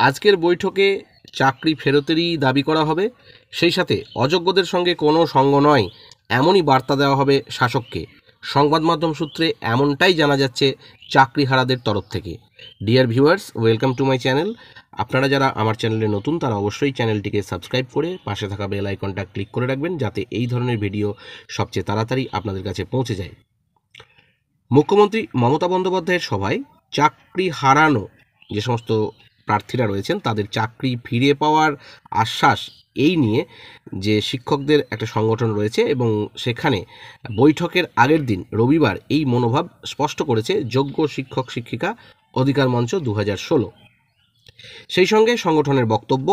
আজকের বৈঠকে চাকরি ফেরতেরই দাবি করা হবে, সেই সাথে অযোগ্যদের সঙ্গে কোনো সঙ্গ নয় এমনই বার্তা দেওয়া হবে শাসককে। সংবাদ মাধ্যম সূত্রে এমনটাই জানা যাচ্ছে চাকরিহারাদের তরফ থেকে। Dear viewers, welcome to my channel. আপনারা যারা আমার চ্যানেলে নতুন তারা অবশ্যই চ্যানেলটিকে সাবস্ক্রাইব করে পাশে থাকা বেল আইকনটা ক্লিক করে রাখবেন, যাতে এই ধরনের ভিডিও সবচেয়ে তাড়াতাড়ি আপনাদের কাছে পৌঁছে যায়। মুখ্যমন্ত্রী মমতা বন্দ্যোপাধ্যায়ের সভায় চাকরি হারানো যে সমস্ত প্রার্থীরা রয়েছেন তাদের চাকরি ফিরে পাওয়ার আশ্বাস এই নিয়ে যে শিক্ষকদের একটা সংগঠন রয়েছে, এবং সেখানে বৈঠকের আগের দিন রবিবার এই মনোভাব স্পষ্ট করেছে যোগ্য শিক্ষক শিক্ষিকা অধিকার মঞ্চ 2016। সেই সঙ্গে সংগঠনের বক্তব্য,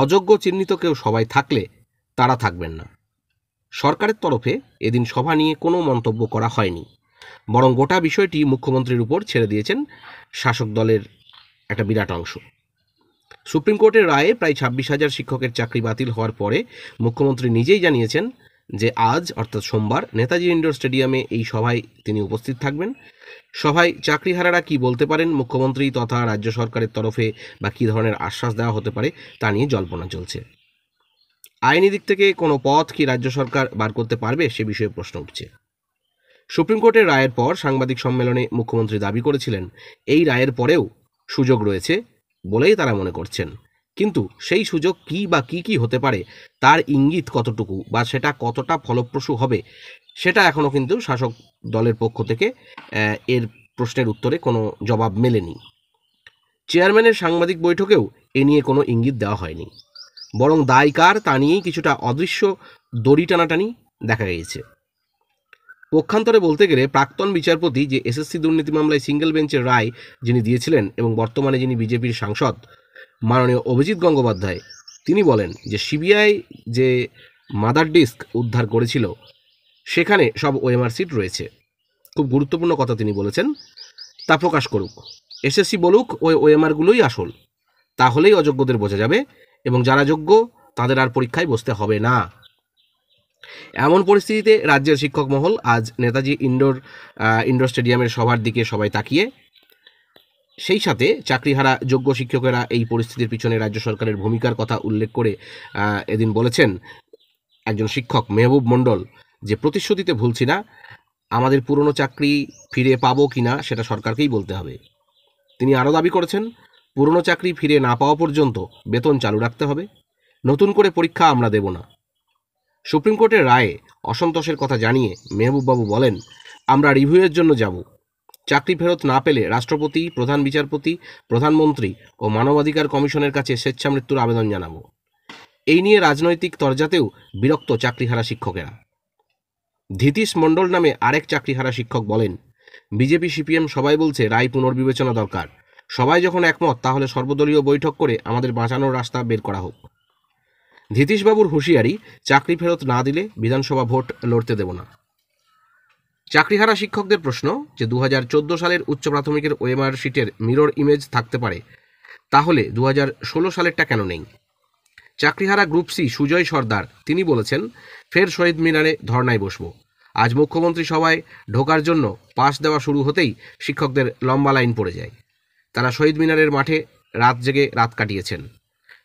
অযোগ্য চিহ্নিত কেউ সবাই থাকলে তারা থাকবেন না। সরকারের তরফে এদিন সভা নিয়ে কোনো মন্তব্য করা হয়নি, বরং গোটা বিষয়টি মুখ্যমন্ত্রীর উপর ছেড়ে দিয়েছেন শাসক দলের একটা বিরাট অংশ। সুপ্রিম কোর্টের রায়ে প্রায় 26,000 শিক্ষকের চাকরি বাতিল হওয়ার পরে মুখ্যমন্ত্রী নিজেই জানিয়েছেন যে আজ অর্থাৎ সোমবার নেতাজি ইন্ডোর স্টেডিয়ামে এই সভায় তিনি উপস্থিত থাকবেন। সভায় চাকরিহারারা কি বলতে পারেন মুখ্যমন্ত্রী তথা রাজ্য সরকারের তরফে বা কী ধরনের আশ্বাস দেওয়া হতে পারে তা নিয়ে জল্পনা চলছে। আইনি দিক থেকে কোনো পথ কি রাজ্য সরকার বার করতে পারবে সে বিষয়ে প্রশ্ন উঠছে। সুপ্রিম কোর্টের রায়ের পর সাংবাদিক সম্মেলনে মুখ্যমন্ত্রী দাবি করেছিলেন এই রায়ের পরেও সুযোগ রয়েছে বলেই তারা মনে করছেন, কিন্তু সেই সুযোগ কি বা কি হতে পারে তার ইঙ্গিত কতটুকু বা সেটা কতটা ফলপ্রসূ হবে সেটা এখনও কিন্তু শাসক দলের পক্ষ থেকে এর প্রশ্নের উত্তরে কোনো জবাব মেলেনি। চেয়ারম্যানের সাংবাদিক বৈঠকেও এ নিয়ে কোনো ইঙ্গিত দেওয়া হয়নি, বরং দায় কার তা নিয়েই কিছুটা অদৃশ্য দড়ি টানাটানি দেখা গিয়েছে। পক্ষান্তরে বলতে গেলে প্রাক্তন বিচারপতি যে এসএসসি দুর্নীতি মামলায় সিঙ্গেল বেঞ্চের রায় যিনি দিয়েছিলেন এবং বর্তমানে যিনি বিজেপির সাংসদ মাননীয় অভিজিৎ গঙ্গোপাধ্যায়, তিনি বলেন যে সিবিআই যে মাদার ডিস্ক উদ্ধার করেছিল সেখানে সব ওএমআর সিট রয়েছে। খুব গুরুত্বপূর্ণ কথা তিনি বলেছেন, তা প্রকাশ করুক, এসএসসি বলুক ওই ওএমআরগুলোই আসল, তাহলেই অযোগ্যদের বোঝা যাবে এবং যারা যোগ্য তাদের আর পরীক্ষায় বসতে হবে না। এমন পরিস্থিতিতে রাজ্যের শিক্ষক মহল আজ নেতাজি ইন্ডোর স্টেডিয়ামের সভার দিকে সবাই তাকিয়ে। সেই সাথে চাকরিহারা যোগ্য শিক্ষকেরা এই পরিস্থিতির পিছনে রাজ্য সরকারের ভূমিকার কথা উল্লেখ করে এদিন বলেছেন একজন শিক্ষক মেহবুব মণ্ডল যে প্রতিশ্রুতিতে ভুলছি না, আমাদের পুরনো চাকরি ফিরে পাবো কিনা সেটা সরকারকেই বলতে হবে। তিনি আরও দাবি করেছেন পুরনো চাকরি ফিরে না পাওয়া পর্যন্ত বেতন চালু রাখতে হবে, নতুন করে পরীক্ষা আমরা দেব না। সুপ্রিম কোর্টের রায়ে অসন্তোষের কথা জানিয়ে মেহবুববাবু বলেন, আমরা রিভিউয়ের জন্য যাব, চাকরি ফেরত না পেলে রাষ্ট্রপতি, প্রধান বিচারপতি, প্রধানমন্ত্রী ও মানবাধিকার কমিশনের কাছে স্বেচ্ছামৃত্যুর আবেদন জানাবো। এই নিয়ে রাজনৈতিক তরজাতেও বিরক্ত চাকরিহারা শিক্ষকেরা। ধীতিশ মণ্ডল নামে আরেক চাকরিহারা শিক্ষক বলেন, বিজেপি সিপিএম সবাই বলছে রায় পুনর্বিবেচনা দরকার, সবাই যখন একমত তাহলে সর্বদলীয় বৈঠক করে আমাদের বাঁচানোর রাস্তা বের করা হোক। ধীতিশবাবুর হুঁশিয়ারি, চাকরি ফেরত না দিলে বিধানসভা ভোট লড়তে দেব না। চাকরিহারা শিক্ষকদের প্রশ্ন যে 2014 সালের উচ্চ প্রাথমিকের ওএমআর শিটের মিরর ইমেজ থাকতে পারে, তাহলে 2016 সালেরটা কেন নেই? চাকরিহারা গ্রুপ সি সুজয় সর্দার তিনি বলেছেন, ফের শহীদ মিনারে ধর্নায় বসবো। আজ মুখ্যমন্ত্রী সভায় ঢোকার জন্য পাস দেওয়া শুরু হতেই শিক্ষকদের লম্বা লাইন পড়ে যায়। তারা শহীদ মিনারের মাঠে রাত জেগে রাত কাটিয়েছেন।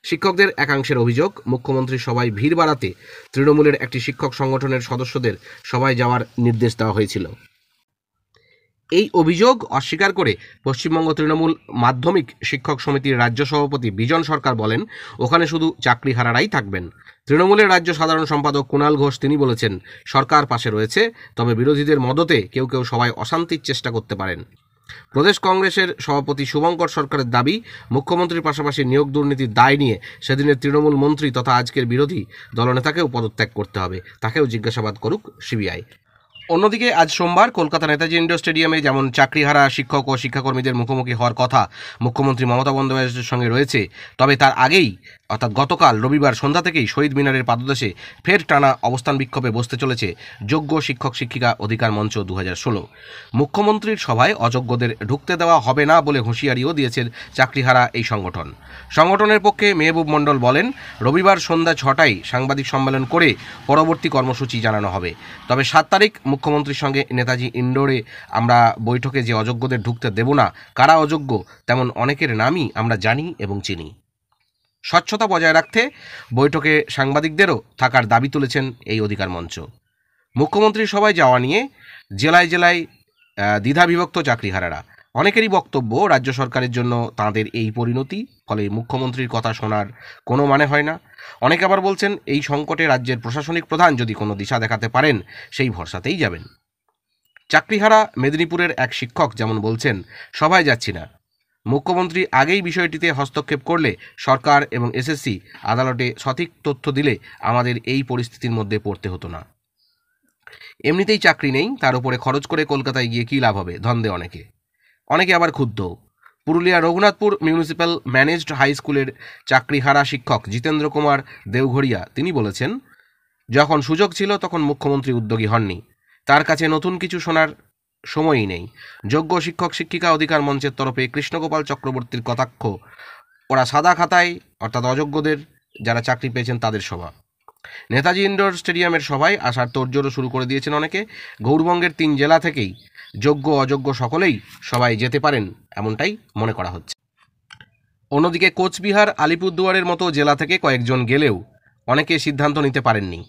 শিক্ষকদের একাংশের অভিযোগ, মুখ্যমন্ত্রীর সভায় ভিড় বাড়াতে তৃণমূলের একটি শিক্ষক সংগঠনের সদস্যদের সভায় যাওয়ার নির্দেশ দেওয়া হয়েছিল। এই অভিযোগ অস্বীকার করে পশ্চিমবঙ্গ তৃণমূল মাধ্যমিক শিক্ষক সমিতির রাজ্য সভাপতি বিজন সরকার বলেন, ওখানে শুধু চাকরিহারারাই থাকবেন। তৃণমূলের রাজ্য সাধারণ সম্পাদক কুণাল ঘোষ তিনি বলেছেন, সরকার পাশে রয়েছে, তবে বিরোধীদের মদতে কেউ সভায় অশান্তির চেষ্টা করতে পারেন। প্রদেশ কংগ্রেসের সভাপতি শুভঙ্কর সরকারের দাবি, মুখ্যমন্ত্রীর পাশাপাশি নিয়োগ দুর্নীতির দায় নিয়ে সেদিনের তৃণমূল মন্ত্রী তথা আজকের বিরোধী দলনেতাকেও পদত্যাগ করতে হবে, তাকেও জিজ্ঞাসাবাদ করুক সিবিআই। অন্যদিকে আজ সোমবার কলকাতা নেতাজি ইন্ডোর স্টেডিয়ামে যেমন চাকরিহারা শিক্ষক ও শিক্ষাকর্মীদের মুখোমুখি হওয়ার কথা মুখ্যমন্ত্রী মমতা বন্দ্যোপাধ্যায়ের সঙ্গে রয়েছে, তবে তার আগেই অর্থাৎ গতকাল রবিবার সন্ধ্যা থেকেই শহীদ মিনারের পাদদেশে ফের টানা অবস্থান বিক্ষোভে বসতে চলেছে যোগ্য শিক্ষক শিক্ষিকা অধিকার মঞ্চ 2016। মুখ্যমন্ত্রীর সভায় অযোগ্যদের ঢুকতে দেওয়া হবে না বলে হুঁশিয়ারিও দিয়েছেন চাকরিহারা এই সংগঠন। সংগঠনের পক্ষে মেহবুব মণ্ডল বলেন, রবিবার সন্ধ্যা 6টায় সাংবাদিক সম্মেলন করে পরবর্তী কর্মসূচি জানানো হবে। তবে 7 তারিখ মুখ্যমন্ত্রীর সঙ্গে নেতাজি ইন্ডোরে আমরা বৈঠকে যে অযোগ্যদের ঢুকতে দেব না, কারা অযোগ্য তেমন অনেকের নামই আমরা জানি এবং চিনি। স্বচ্ছতা বজায় রাখতে বৈঠকে সাংবাদিকদেরও থাকার দাবি তুলেছেন এই অধিকার মঞ্চ। মুখ্যমন্ত্রীর সভায় যাওয়া নিয়ে জেলায় জেলায় দ্বিধাবিভক্ত চাকরিহারারা। অনেকেরই বক্তব্য, রাজ্য সরকারের জন্য তাঁদের এই পরিণতি, ফলে মুখ্যমন্ত্রীর কথা শোনার কোনো মানে হয় না। অনেকে আবার বলছেন, এই সংকটে রাজ্যের প্রশাসনিক প্রধান যদি কোনো দিশা দেখাতে পারেন সেই ভরসাতেই যাবেন। চাকরিহারা মেদিনীপুরের এক শিক্ষক যেমন বলছেন, সভায় যাচ্ছি না, মুখ্যমন্ত্রী আগেই বিষয়টিতে হস্তক্ষেপ করলে সরকার এবং এসএসসি আদালতে সঠিক তথ্য দিলে আমাদের এই পরিস্থিতির মধ্যে পড়তে হতো না। এমনিতেই চাকরি নেই, তার উপরে খরচ করে কলকাতায় গিয়ে কী লাভ হবে, ধন্দে অনেকে। অনেকে আবার ক্ষুব্ধ। Purulia Raghunathpur municipal managed high স্কুলের চাকরিহারা শিক্ষক জিতেন্দ্র কুমার দেওঘরিয়া তিনি বলেছেন, যখন সুযোগ ছিল তখন মুখ্যমন্ত্রী উদ্যোগী হননি, তার কাছে নতুন কিছু শোনার সময়ই নেই। যোগ্য শিক্ষক শিক্ষিকা অধিকার মঞ্চের তরফে কৃষ্ণগোপাল চক্রবর্তীর কটাক্ষ, ওরা সাদা খাতায়, অর্থাৎ অযোগ্যদের যারা চাকরি পেয়েছেন তাদের সভা। নেতাজি ইন্ডোর স্টেডিয়ামের সভায় আসার তোড়জোড়ও শুরু করে দিয়েছেন অনেকে। গৌরবঙ্গের 3 জেলা থেকেই যোগ্য অযোগ্য সকলেই সবাই যেতে পারেন, এমনটাই মনে করা হচ্ছে। অন্যদিকে কোচবিহার, আলিপুরদুয়ারের মতো জেলা থেকে কয়েকজন গেলেও অনেকে সিদ্ধান্ত নিতে পারেননি।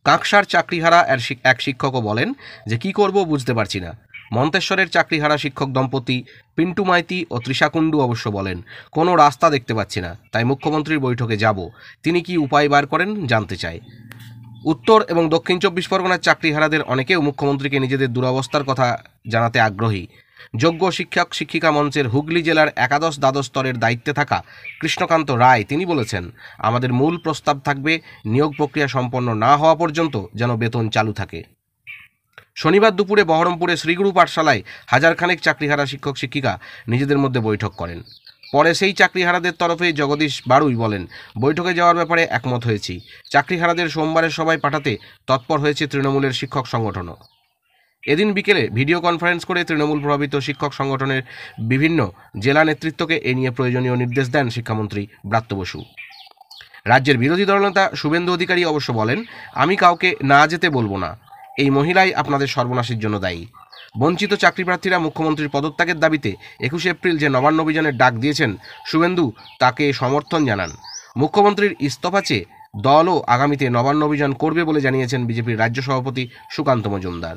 কাঁকসার চাকরিহারা এক শিক্ষকও বলেন যে কী করব বুঝতে পারছি না। মন্তেশ্বরের চাকরিহারা শিক্ষক দম্পতি পিন্টু মাইতি ও তৃষা কুণ্ডু অবশ্য বলেন, কোনো রাস্তা দেখতে পাচ্ছি না, তাই মুখ্যমন্ত্রীর বৈঠকে যাব, তিনি কি উপায় বার করেন জানতে চাই। উত্তর এবং দক্ষিণ 24 পরগনার চাকরিহারাদের অনেকেও মুখ্যমন্ত্রীকে নিজেদের দুরবস্থার কথা জানাতে আগ্রহী। যোগ্য শিক্ষক শিক্ষিকা মঞ্চের হুগলি জেলার একাদশ দ্বাদশ স্তরের দায়িত্বে থাকা কৃষ্ণকান্ত রায় তিনি বলেছেন, আমাদের মূল প্রস্তাব থাকবে নিয়োগ প্রক্রিয়া সম্পন্ন না হওয়া পর্যন্ত যেন বেতন চালু থাকে। শনিবার দুপুরে বহরমপুরে শ্রীগুরু পাঠশালায় হাজারখানেক চাকরিহারা শিক্ষক শিক্ষিকা নিজেদের মধ্যে বৈঠক করেন। পরে সেই চাকরিহারাদের তরফে জগদীশ বাড়ুই বলেন, বৈঠকে যাওয়ার ব্যাপারে একমত হয়েছি। চাকরিহারাদের সোমবারের সভায় পাঠাতে তৎপর হয়েছে তৃণমূলের শিক্ষক সংগঠনও। এদিন বিকেলে ভিডিও কনফারেন্স করে তৃণমূল প্রভাবিত শিক্ষক সংগঠনের বিভিন্ন জেলা নেতৃত্বকে এ নিয়ে প্রয়োজনীয় নির্দেশ দেন শিক্ষামন্ত্রী ব্রাত্য বসু। রাজ্যের বিরোধী দলনেতা শুভেন্দু অধিকারী অবশ্য বলেন, আমি কাউকে না যেতে বলবো না, এই মহিলাই আপনাদের সর্বনাশের জন্য দায়ী। বঞ্চিত চাকরিপ্রার্থীরা মুখ্যমন্ত্রীর পদত্যাগের দাবিতে 21 এপ্রিল যে নবান্ন অভিযানের ডাক দিয়েছেন শুভেন্দু তাকে সমর্থন জানান। মুখ্যমন্ত্রীর ইস্তফা চেয়ে দলও আগামীতে নবান্ন অভিযান করবে বলে জানিয়েছেন বিজেপির রাজ্য সভাপতি সুকান্ত মজুমদার।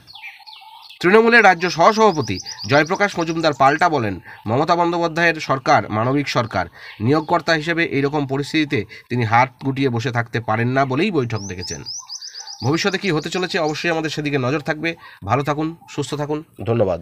তৃণমূলের রাজ্য সহসভাপতি জয়প্রকাশ মজুমদার পাল্টা বলেন, মমতা বন্দ্যোপাধ্যায়ের সরকার মানবিক সরকার, নিয়োগকর্তা হিসেবে এইরকম পরিস্থিতিতে তিনি হাত গুটিয়ে বসে থাকতে পারেন না বলেই বৈঠক ডেকেছেন। ভবিষ্যতে কী হতে চলেছে অবশ্যই আমাদের সেদিকে নজর থাকবে। ভালো থাকুন, সুস্থ থাকুন, ধন্যবাদ।